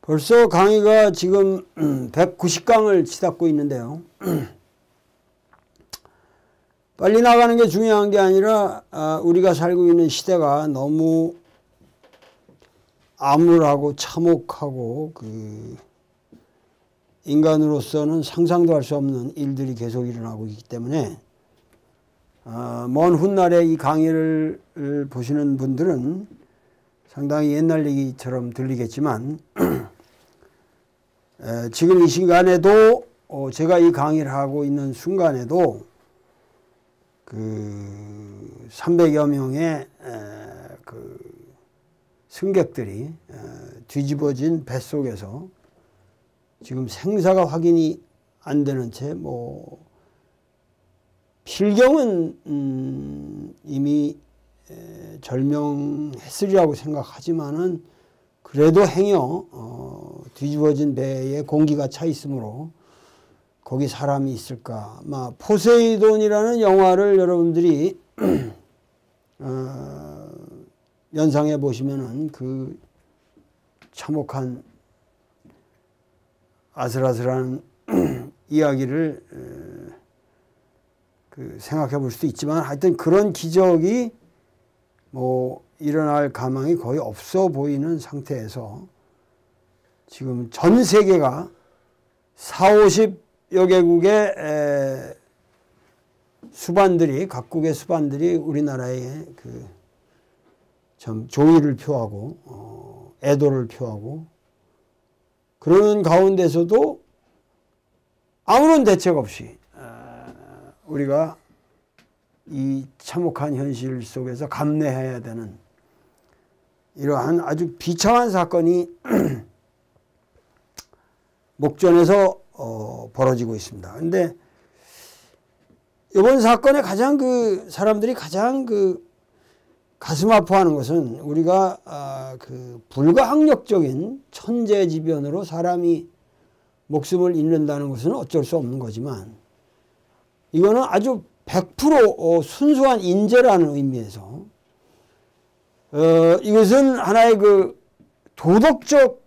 벌써 강의가 지금 190강을 치닫고 있는데요. 빨리 나가는 게 중요한 게 아니라 우리가 살고 있는 시대가 너무 암울하고 참혹하고 인간으로서는 상상도 할 수 없는 일들이 계속 일어나고 있기 때문에 먼 훗날에 이 강의를 보시는 분들은 상당히 옛날 얘기처럼 들리겠지만 지금 이 시간에도 제가 이 강의를 하고 있는 순간에도 300여 명의 승객들이 뒤집어진 뱃속에서 지금 생사가 확인이 안 되는 채 필경은 이미 절명했으리라고 생각하지만은 그래도 행여 뒤집어진 배에 공기가 차 있으므로 거기 사람이 있을까. 포세이돈이라는 영화를 여러분들이 연상해 보시면은 그 참혹한 아슬아슬한 이야기를 생각해 볼 수도 있지만 하여튼 그런 기적이 일어날 가망이 거의 없어 보이는 상태에서 지금 전 세계가 40, 50여 개국의 수반들이, 각국의 수반들이 우리나라에 참 조의를 표하고 애도를 표하고 그러는 가운데서도 아무런 대책 없이 우리가 이 참혹한 현실 속에서 감내해야 되는 이러한 아주 비참한 사건이 목전에서 벌어지고 있습니다. 그런데 이번 사건에 가장 사람들이 가장 가슴 아파하는 것은 우리가 불가항력적인 천재지변으로 사람이 목숨을 잃는다는 것은 어쩔 수 없는 거지만 이거는 아주 100% 순수한 인재라는 의미에서 이것은 하나의 도덕적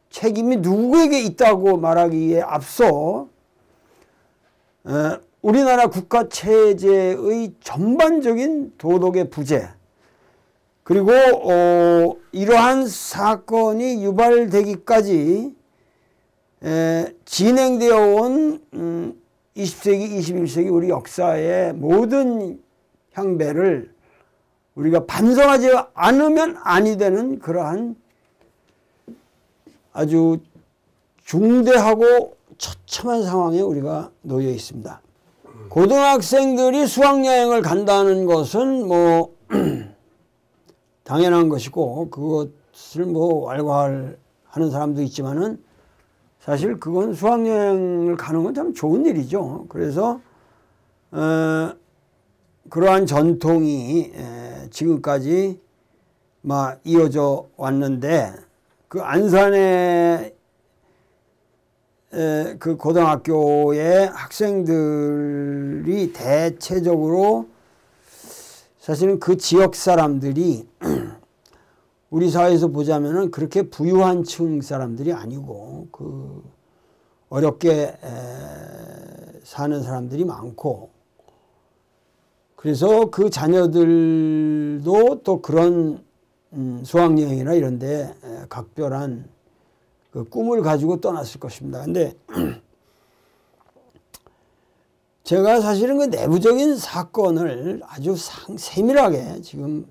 책임이 누구에게 있다고 말하기에 앞서 우리나라 국가 체제의 전반적인 도덕의 부재 그리고 이러한 사건이 유발되기까지 진행되어 온 20세기, 21세기 우리 역사의 모든 향배를 우리가 반성하지 않으면 아니 되는 그러한 아주 중대하고 처참한 상황에 우리가 놓여 있습니다. 고등학생들이 수학여행을 간다는 것은 당연한 것이고 그것을 왈가왈하는 사람도 있지만은 사실 그건 수학여행을 가는 건 참 좋은 일이죠. 그래서 그러한 전통이 지금까지 이어져 왔는데 그 안산의 그 고등학교의 학생들이 대체적으로 사실은 그 지역 사람들이 우리 사회에서 보자면은 그렇게 부유한 층 사람들이 아니고 어렵게 사는 사람들이 많고 그래서 그 자녀들도 또 그런 수학여행이나 이런 데 각별한 꿈을 가지고 떠났을 것입니다. 근데 제가 사실은 그 내부적인 사건을 아주 세밀하게 지금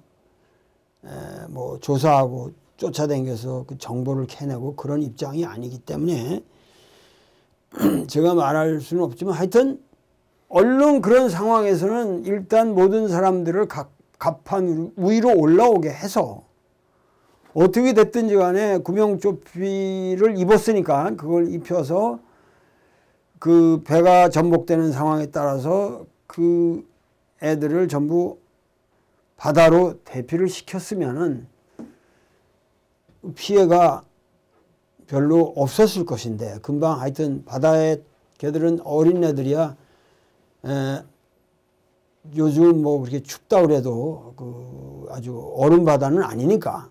조사하고 쫓아다녀서 그 정보를 캐내고 그런 입장이 아니기 때문에 제가 말할 수는 없지만 하여튼 얼른 그런 상황에서는 일단 모든 사람들을 갑판 위로 올라오게 해서 어떻게 됐든지 간에 구명조끼를 입었으니까 그걸 입혀서 그 배가 전복되는 상황에 따라서 그 애들을 전부 바다로 대피를 시켰으면은 피해가 별로 없었을 것인데 금방 하여튼 바다에 걔들은 어린 애들이야 요즘 그렇게 춥다 그래도 아주 얼음 바다는 아니니까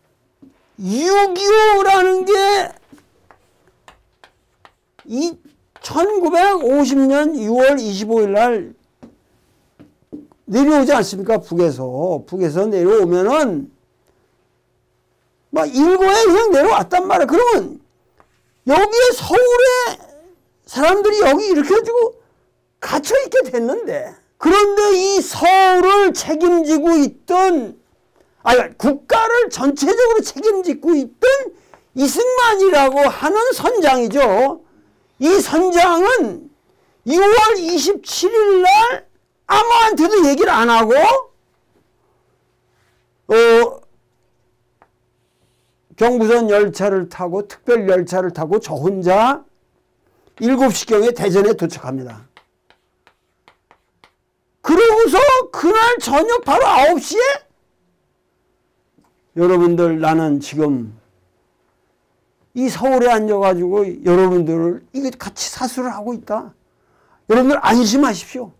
6.25라는 게 이 1950년 6월 25일 날 내려오지 않습니까? 북에서 내려오면은 막 일고에 그냥 내려왔단 말이야. 그러면 여기에 서울에 사람들이 여기 이렇게 가지고 갇혀 있게 됐는데, 그런데 이 서울을 책임지고 있던, 아니 국가를 전체적으로 책임지고 있던 이승만이라고 하는 선장이죠. 이 선장은 6월 27일 날 아무한테도 얘기를 안 하고 경부선 열차를 타고, 특별 열차를 타고 저 혼자 7시경에 대전에 도착합니다. 그러고서 그날 저녁 바로 9시에 여러분들, 나는 지금 이 서울에 앉아가지고 여러분들을 이게 같이 사수를 하고 있다. 여러분들 안심하십시오.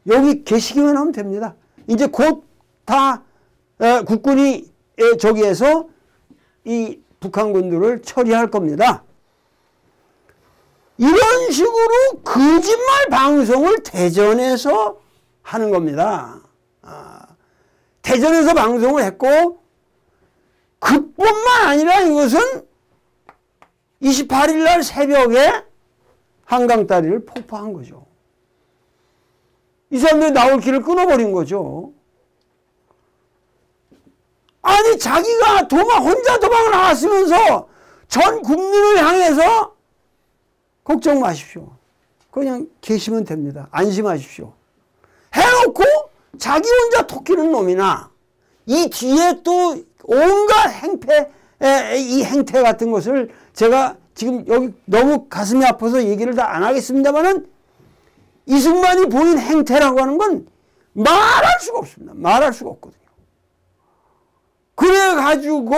여기 계시기만 하면 됩니다. 이제 곧 다 국군이 저기에서 이 북한군들을 처리할 겁니다. 이런 식으로 거짓말 방송을 대전에서 하는 겁니다. 대전에서 방송을 했고, 그뿐만 아니라 이것은 28일 날 새벽에 한강다리를 폭파한 거죠. 이 사람들이 나올 길을 끊어버린 거죠. 아니 자기가 혼자 도망을 나왔으면서 전 국민을 향해서 걱정 마십시오. 그냥 계시면 됩니다. 안심하십시오. 해놓고 자기 혼자 토끼는 놈이나 이 뒤에 또 온갖 이 행태 같은 것을 제가 지금 여기 너무 가슴이 아파서 얘기를 다 안 하겠습니다만은, 이승만이 보인 행태라고 하는 건 말할 수가 없습니다. 말할 수가 없거든요. 그래가지고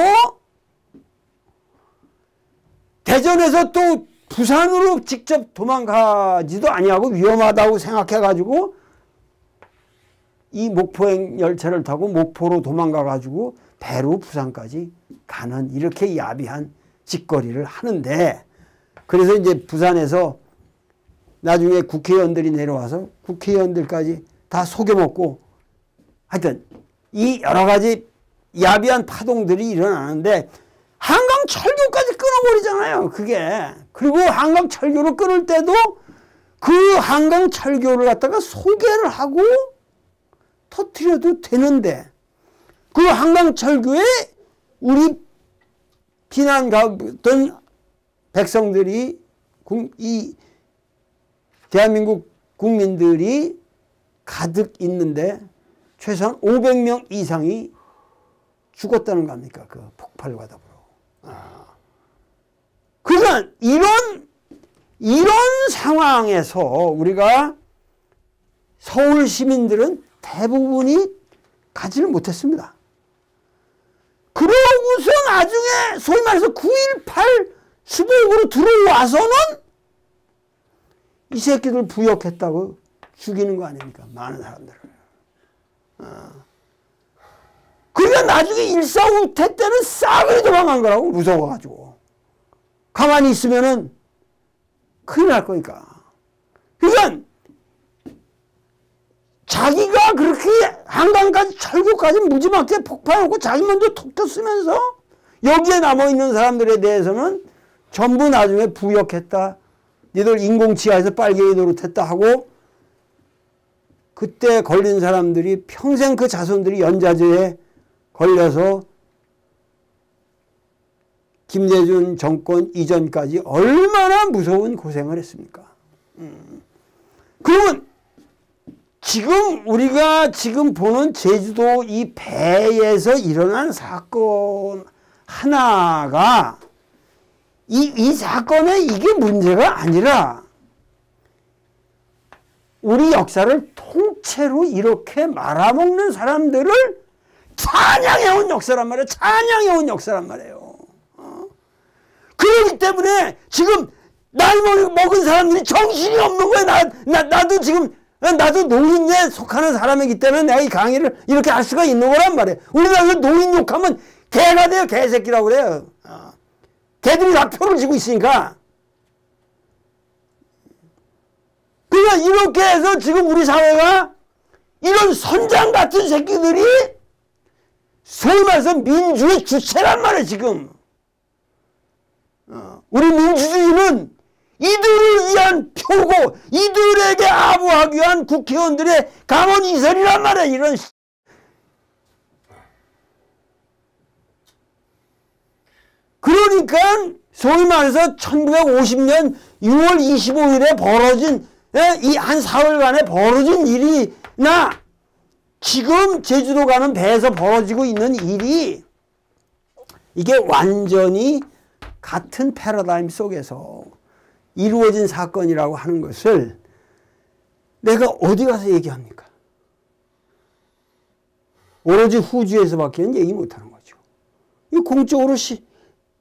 대전에서 또 부산으로 직접 도망가지도 아니하고 위험하다고 생각해가지고 이 목포행 열차를 타고 목포로 도망가가지고 배로 부산까지 가는, 이렇게 야비한 짓거리를 하는데, 그래서 이제 부산에서 나중에 국회의원들이 내려와서 국회의원들까지 다 속여먹고, 하여튼 이 여러 가지 야비한 파동들이 일어나는데 한강 철교까지 끊어버리잖아요. 그게. 그리고 한강 철교를 끊을 때도 그 한강 철교를 갖다가 소개를 하고 터뜨려도 되는데, 그 한강 철교에 우리 피난 가던 백성들이, 이 대한민국 국민들이 가득 있는데 최소한 500명 이상이 죽었다는 거 아닙니까? 그 폭발과 더불어. 그러니까 이런 상황에서 우리가 서울 시민들은 대부분이 가지를 못했습니다. 그러고서 나중에 소위 말해서 9.18 수복으로 들어와서는 이 새끼들 부역했다고 죽이는 거 아닙니까? 많은 사람들을. 그러니까 나중에 1.4.5태 때는 싸그리 도망간 거라고, 무서워가지고. 가만히 있으면은 큰일 날 거니까. 그러니까 자기가 그렇게 한강까지 철교까지 무지막지에 폭파하고 자기 먼저 톡 쓰면서 여기에 남아있는 사람들에 대해서는 전부 나중에 부역했다. 니들 인공지하에서 빨갱이 노릇했다 하고, 그때 걸린 사람들이 평생 그 자손들이 연좌제에 걸려서 김대중 정권 이전까지 얼마나 무서운 고생을 했습니까? 그러면 지금 우리가 지금 보는 제주도 이 배에서 일어난 사건 하나가 이 사건에 이게 문제가 아니라 우리 역사를 통째로 이렇게 말아먹는 사람들을 찬양해온 역사란 말이에요. 찬양해온 역사란 말이에요. 그렇기 때문에 지금 나이 먹은 사람들이 정신이 없는 거야. 나도 지금, 나도 노인에 속하는 사람이기 때문에 내가 이 강의를 이렇게 할 수가 있는 거란 말이에요. 우리나라에서 노인 욕하면 개가 돼요. 개새끼라고 그래요. 개들이 다 표를 쥐고 있으니까. 그러니까 이렇게 해서 지금 우리 사회가 이런 선장 같은 새끼들이 소위 말해서 민주의 주체란 말이에요, 지금. 우리 민주주의는 이들을 위한 표고 이들에게 아부하기 위한 국회의원들의 강원이설이란 말이에요, 이런. 그러니까 소위 말해서 1950년 6월 25일에 벌어진 이 한 사흘간에 벌어진 일이나 지금 제주도 가는 배에서 벌어지고 있는 일이 이게 완전히 같은 패러다임 속에서 이루어진 사건이라고 하는 것을 내가 어디 가서 얘기합니까? 오로지 후주에서밖에 얘기 못하는 거죠. 이 공적으로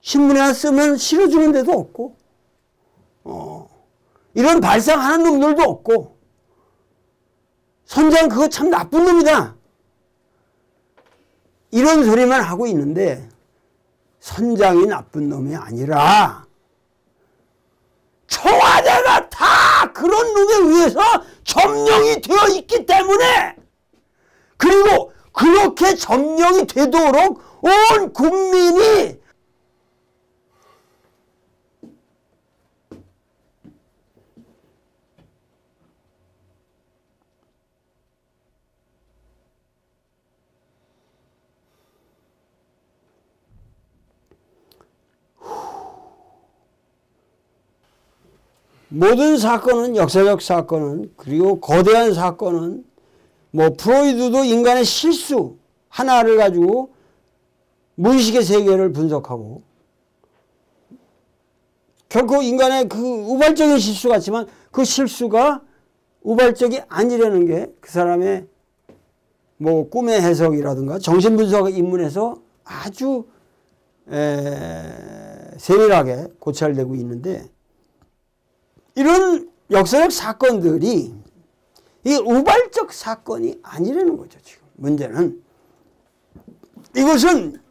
신문에 쓰면 실어주는 데도 없고 이런 발상하는 놈들도 없고 선장 그거 참 나쁜 놈이다 이런 소리만 하고 있는데 선장이 나쁜 놈이 아니라 청와대가 다 그런 놈에 의해서 점령이 되어 있기 때문에 그리고 그렇게 점령이 되도록 온 국민이 모든 사건은 역사적 사건은 그리고 거대한 사건은 뭐 프로이드도 인간의 실수 하나를 가지고 무의식의 세계를 분석하고 결코 인간의 그 우발적인 실수 같지만 그 실수가 우발적이 아니라는 게 그 사람의 뭐 꿈의 해석이라든가 정신분석 입문에서 아주 세밀하게 고찰되고 있는데 이런 역사적 사건들이 이 우발적 사건이 아니라는 거죠. 지금 문제는 이것은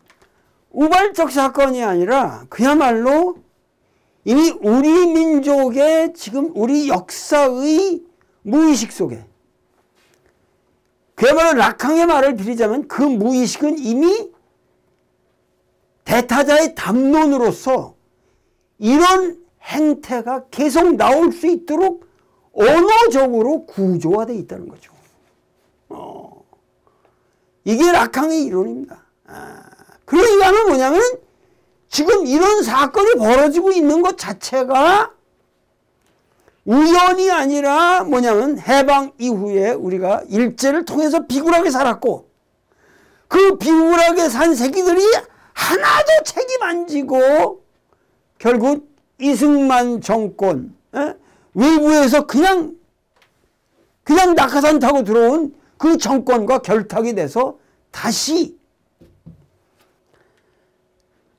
우발적 사건이 아니라 그야말로 이미 우리 민족의 지금 우리 역사의 무의식 속에 그야말로 락항의 말을 빌리자면 그 무의식은 이미 대타자의 담론으로서 이런 행태가 계속 나올 수 있도록 언어적으로 구조화되어 있다는 거죠. 이게 락항의 이론입니다. 그러니까는 뭐냐면 지금 이런 사건이 벌어지고 있는 것 자체가 우연이 아니라 뭐냐면 해방 이후에 우리가 일제를 통해서 비굴하게 살았고 그 비굴하게 산 새끼들이 하나도 책임 안 지고 결국 이승만 정권 외부에서 그냥 낙하산 타고 들어온 그 정권과 결탁이 돼서 다시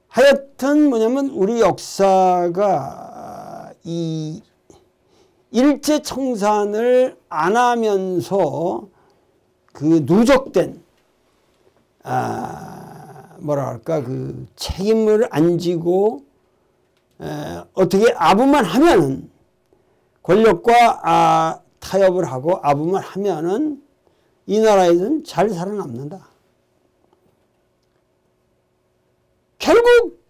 하여튼 뭐냐면 우리 역사가 이 일제청산을 안 하면서 그 누적된 뭐랄까 그 책임을 안 지고 어떻게 아부만 하면은 권력과 타협을 하고 아부만 하면은 이 나라에서는 잘 살아남는다. 결국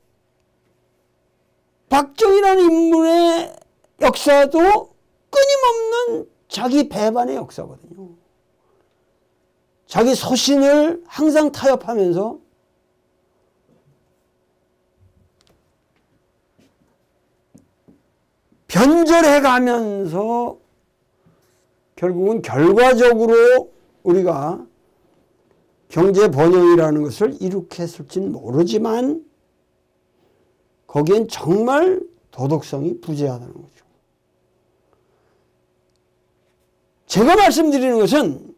박정희라는 인물의 역사도 끊임없는 자기 배반의 역사거든요. 자기 소신을 항상 타협하면서 변절해 가면서 결국은 결과적으로 우리가 경제 번영이라는 것을 이룩했을지는 모르지만 거기엔 정말 도덕성이 부재하다는 거죠. 제가 말씀드리는 것은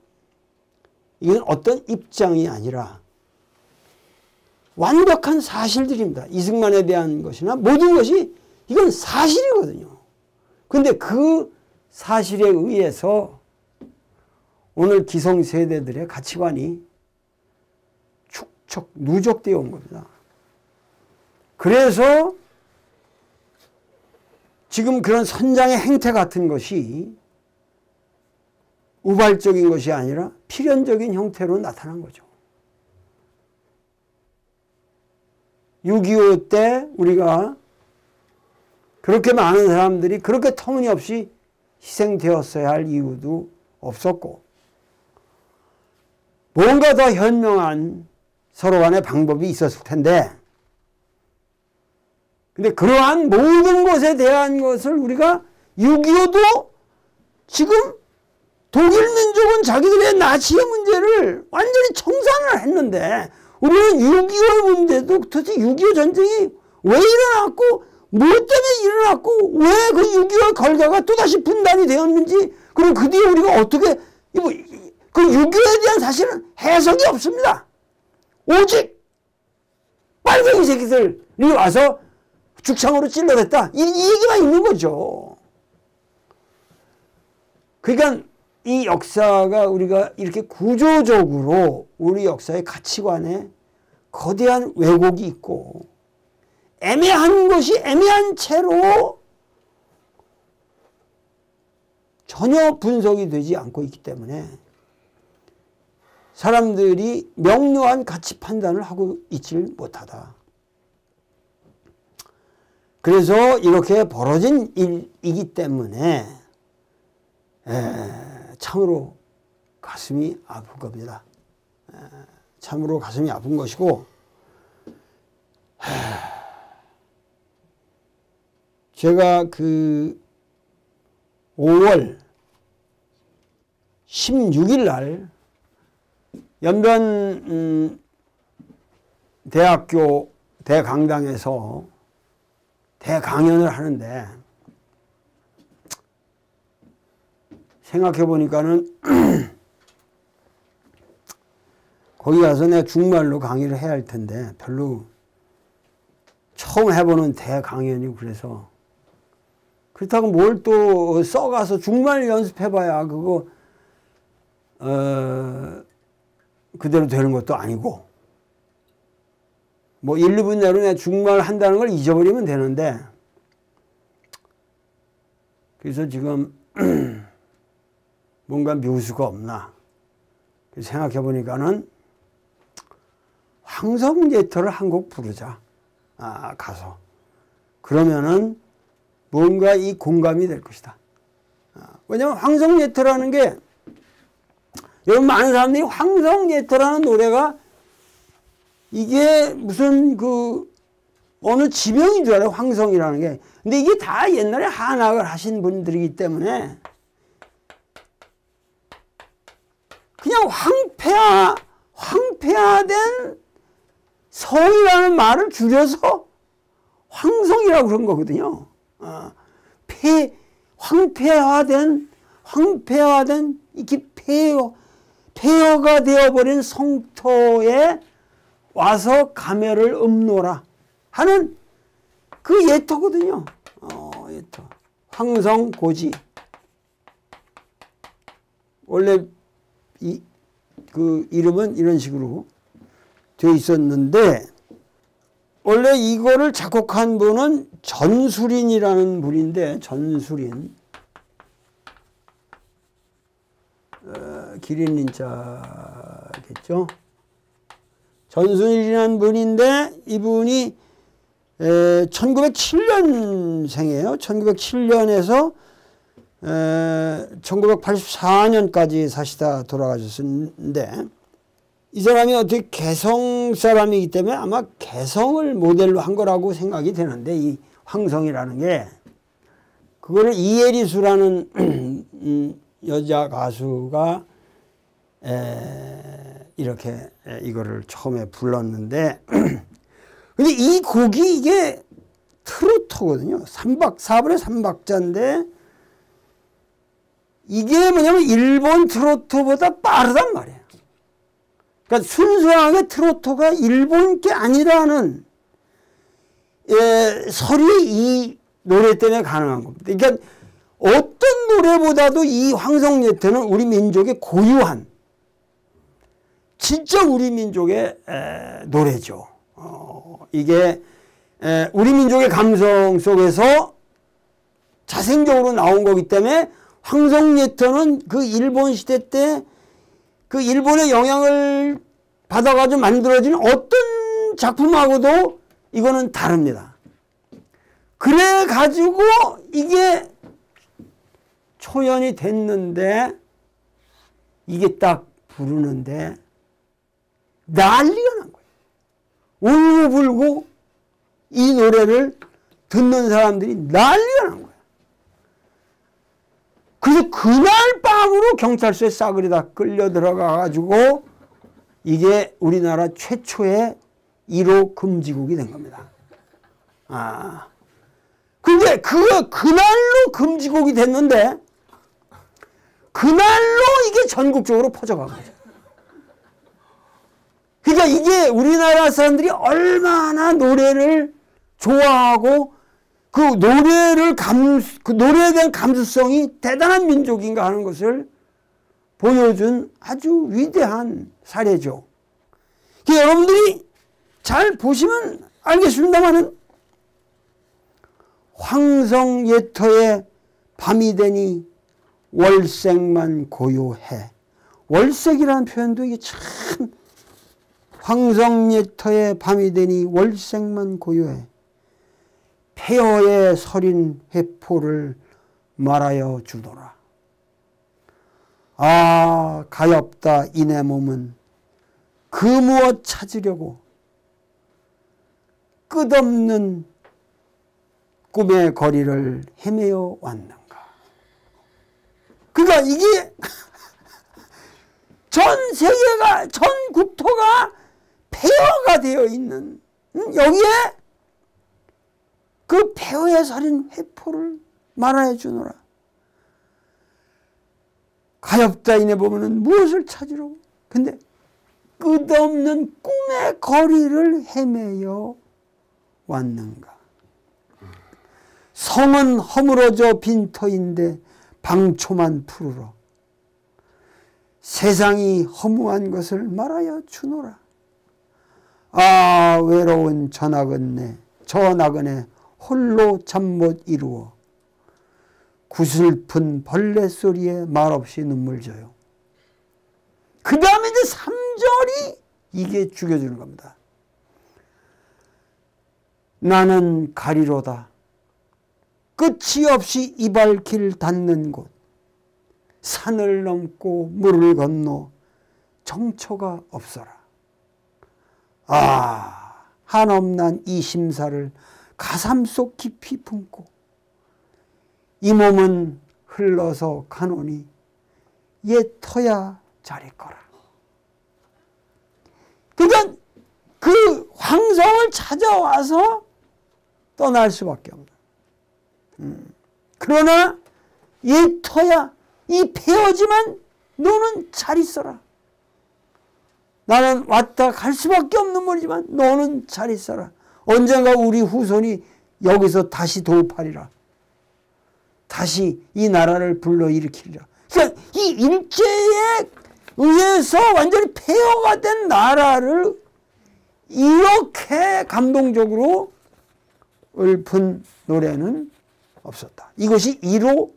이건 어떤 입장이 아니라 완벽한 사실들입니다. 이승만에 대한 것이나 모든 것이 이건 사실이거든요. 근데 그 사실에 의해서 오늘 기성세대들의 가치관이 누적되어 온 겁니다. 그래서 지금 그런 선장의 행태 같은 것이 우발적인 것이 아니라 필연적인 형태로 나타난 거죠. 6.25 때 우리가 그렇게 많은 사람들이 그렇게 터무니없이 희생되었어야 할 이유도 없었고, 뭔가 더 현명한 서로 간의 방법이 있었을 텐데, 근데 그러한 모든 것에 대한 것을 우리가 6.25도 지금 독일 민족은 자기들의 나치의 문제를 완전히 청산을 했는데, 우리는 6.25의 문제도 도대체 6.25 전쟁이 왜 일어났고 뭐 때문에 일어났고 왜 그 6.25의 결과가 또다시 분단이 되었는지, 그리고 그 뒤에 우리가 어떻게 그 6.25에 대한 사실은 해석이 없습니다. 오직 빨갱이 새끼들이 와서 죽창으로 찔러댔다, 이 얘기만 있는 거죠. 그러니까 이 역사가 우리가 이렇게 구조적으로 우리 역사의 가치관에 거대한 왜곡이 있고, 애매한 것이 애매한 채로 전혀 분석이 되지 않고 있기 때문에 사람들이 명료한 가치 판단을 하고 있질 못하다. 그래서 이렇게 벌어진 일이기 때문에 참으로 가슴이 아픈 겁니다. 참으로 가슴이 아픈 것이고, 제가 그 5월 16일 날 연변 대학교 대강당에서 대강연을 하는데, 생각해 보니까는 거기 가서 내가 중말로 강의를 해야 할 텐데 별로 처음 해보는 대강연이고, 그래서 그렇다고 뭘 또 써가서 중말 연습해봐야 그거 그대로 되는 것도 아니고, 뭐 1, 2분 내로 내가 중말 한다는 걸 잊어버리면 되는데, 그래서 지금 뭔가 묘수가 없나 생각해 보니까는 황성예터를 한 곡 부르자. 가서 그러면은 뭔가 이 공감이 될 것이다. 왜냐하면 황성예터라는 게, 여러분 많은 사람들이 황성예터라는 노래가 이게 무슨 그 어느 지명인 줄 알아요, 황성이라는 게. 근데 이게 다 옛날에 한학을 하신 분들이기 때문에 그냥 황폐화된 성이라는 말을 줄여서 황성이라고 그런 거거든요. 황폐화된 이렇게 폐허가 되어버린 성토에 와서 가면을 읊노라 하는 그 예토거든요. 예토. 황성고지. 원래 그 이름은 이런 식으로 되어 있었는데, 원래 이거를 작곡한 분은 전수린이라는 분인데, 전수린, 기린린자겠죠. 전수린이라는 분인데, 이분이 1907년생이에요. 1907년에서 1984년까지 사시다 돌아가셨는데, 이 사람이 어떻게 개성 사람이기 때문에 아마 개성을 모델로 한 거라고 생각이 되는데, 이 황성이라는 게, 그거를 이혜리수라는 여자 가수가 이렇게 이거를 처음에 불렀는데, 근데 이 곡이 이게 트로트거든요. 4분의 3박자인데, 이게 뭐냐면 일본 트로트보다 빠르단 말이에요. 그러니까 순수하게 트로트가 일본 게 아니라는 설이 이 노래 때문에 가능한 겁니다. 그러니까 어떤 노래보다도 이 황성예태는 우리 민족의 고유한 진짜 우리 민족의 노래죠. 이게 우리 민족의 감성 속에서 자생적으로 나온 거기 때문에 황성예터는 그 일본 시대 때 그 일본의 영향을 받아가지고 만들어진 어떤 작품하고도 이거는 다릅니다. 그래 가지고 이게 초연이 됐는데 이게 딱 부르는데 난리가 난 거예요. 울고불고 이 노래를 듣는 사람들이 난리가 난 거예요. 그래서 그날 밤으로 경찰서에 싸그리 다 끌려 들어가 가지고 이게 우리나라 최초의 1호 금지곡이 된 겁니다. 근데 그날로 금지곡이 됐는데 그날로 이게 전국적으로 퍼져간 거죠. 그러니까 이게 우리나라 사람들이 얼마나 노래를 좋아하고 그 노래에 대한 감수성이 대단한 민족인가 하는 것을 보여준 아주 위대한 사례죠. 그러니까 여러분들이 잘 보시면 알겠습니다만은 황성예터의 밤이 되니 월색만 고요해. 월색이라는 표현도 이게 참 황성예터의 밤이 되니 월색만 고요해. 폐허에 서린 회포를 말하여 주더라. 아 가엾다 이 내 몸은 그 무엇 찾으려고 끝없는 꿈의 거리를 헤매어 왔는가. 그러니까 이게 전 세계가 전 국토가 폐허가 되어 있는 여기에 그 폐허에 서린 회포를 말하여 주노라. 가엾다 이내 보면은 무엇을 찾으려고. 근데 끝없는 꿈의 거리를 헤매여 왔는가. 성은 허물어져 빈터인데 방초만 푸르러 세상이 허무한 것을 말하여 주노라. 아 외로운 저 나그네 홀로 잠 못 이루어 구슬픈 벌레 소리에 말없이 눈물 져요. 그 다음에 이제 3절이 이게 죽여주는 겁니다. 나는 가리로다. 끝이 없이 이발길 닿는 곳. 산을 넘고 물을 건너 정처가 없어라. 아 한없난 이 심사를 가슴 속 깊이 품고 이 몸은 흘러서 가노니 예터야 잘했거라. 그러니까 그 황성을 찾아와서 떠날 수밖에 없는. 그러나 예터야 이 폐허지만 너는 잘 있어라. 나는 왔다 갈 수밖에 없는 물이지만 너는 잘 있어라. 언젠가 우리 후손이 여기서 다시 도읍하리라. 다시 이 나라를 불러일으키리라. 그러니까 이 일제에 의해서 완전히 폐허가 된 나라를 이렇게 감동적으로 읊은 노래는 없었다. 이것이 1호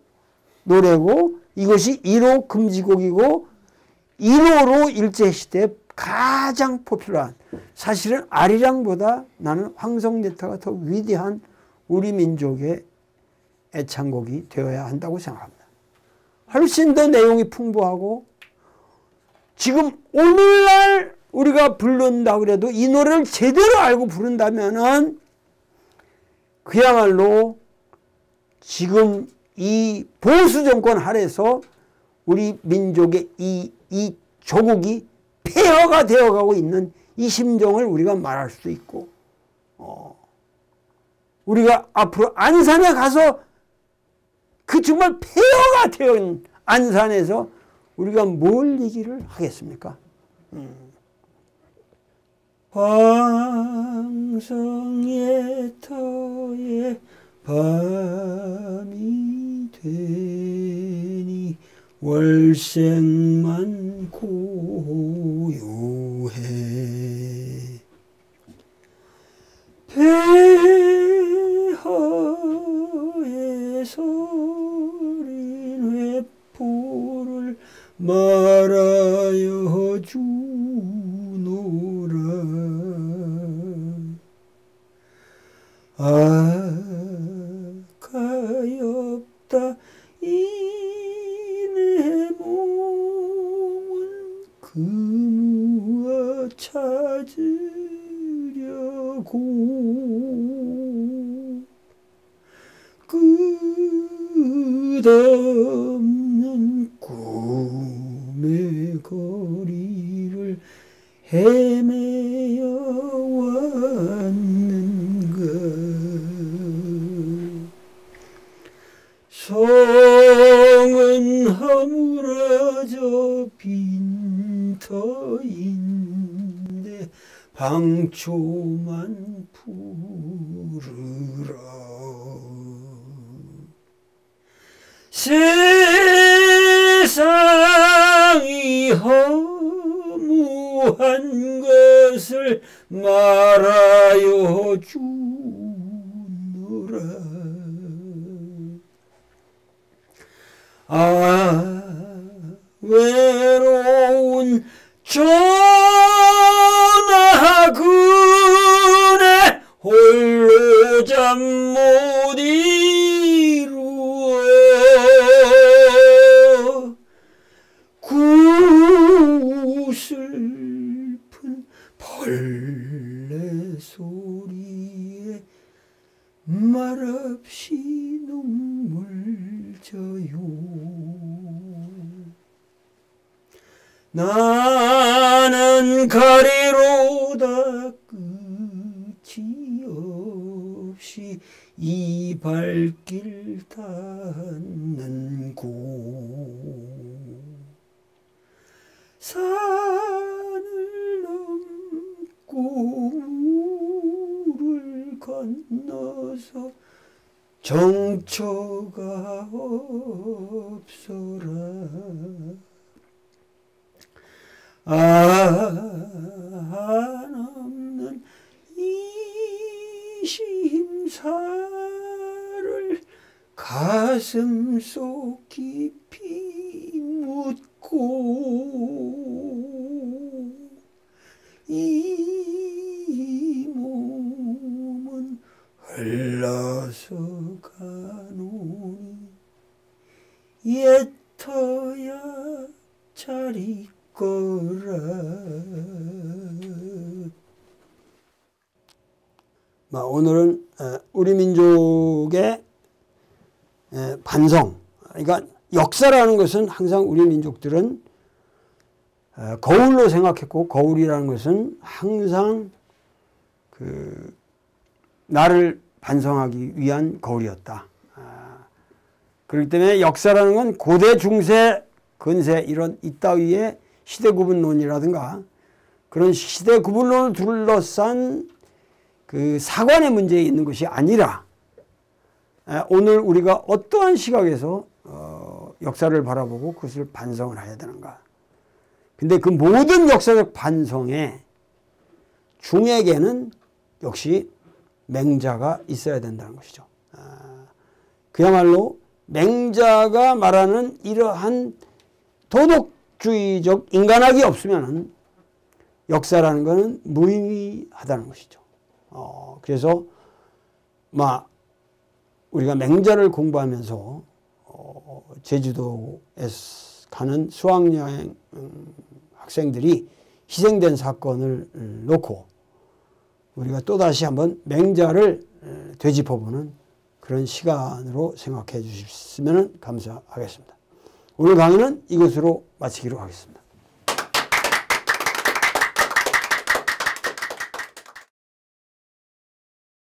노래고 이것이 1호 금지곡이고 1호로 일제시대에 가장 포퓰러한, 사실은 아리랑보다 나는 황성예터가 더 위대한 우리 민족의 애창곡이 되어야 한다고 생각합니다. 훨씬 더 내용이 풍부하고 지금 오늘날 우리가 부른다 그래도 이 노래를 제대로 알고 부른다면은 그야말로 지금 이 보수 정권 하에서 우리 민족의 이 조국이 폐허가 되어가고 있는 이 심정을 우리가 말할 수 있고, 우리가 앞으로 안산에 가서 그 정말 폐허가 되어 안산에서 우리가 뭘 얘기를 하겠습니까? 황성예터의 밤이 되니 월색만 고요 말하여 주노라. 가엾다 이내 몸은 금우어 찾으려고 끝없는 꿈의 거리를 헤매어 왔는가. 성은 허물어져 빈터인데 방초만 푸르라. 세상이 허무한 것을 말하여 주노라. 외로운 전하그네 홀로 잠 못 이루어 구슬픈 벌레 소리에 말없이 눈물 져요. 나는 가리로다 끝이 없이 이 발길 닿는 곳 산을 넘고 물을 건너서 정처가 없어라. 한없는 이심사를 가슴속 깊이 묻고 이 몸은 흘러서 가노니 옛터야 잘 거라. 오늘은 우리 민족의 반성, 그러니까 역사라는 것은 항상 우리 민족들은 거울로 생각했고, 거울이라는 것은 항상 나를 반성하기 위한 거울이었다. 그렇기 때문에 역사라는 건 고대, 중세, 근세 이런 이따위의 시대구분론이라든가 그런 시대구분론을 둘러싼 그 사관의 문제에 있는 것이 아니라 오늘 우리가 어떠한 시각에서 역사를 바라보고 그것을 반성을 해야 되는가. 근데 그 모든 역사적 반성의 중액에는 역시 맹자가 있어야 된다는 것이죠. 그야말로 맹자가 말하는 이러한 도덕주의적 인간학이 없으면 역사라는 것은 무의미하다는 것이죠. 그래서 우리가 맹자를 공부하면서 제주도에 가는 수학여행 학생들이 희생된 사건을 놓고 우리가 또다시 한번 맹자를 되짚어보는 그런 시간으로 생각해 주셨으면 감사하겠습니다. 오늘 강의는 이것으로 마치기로 하겠습니다.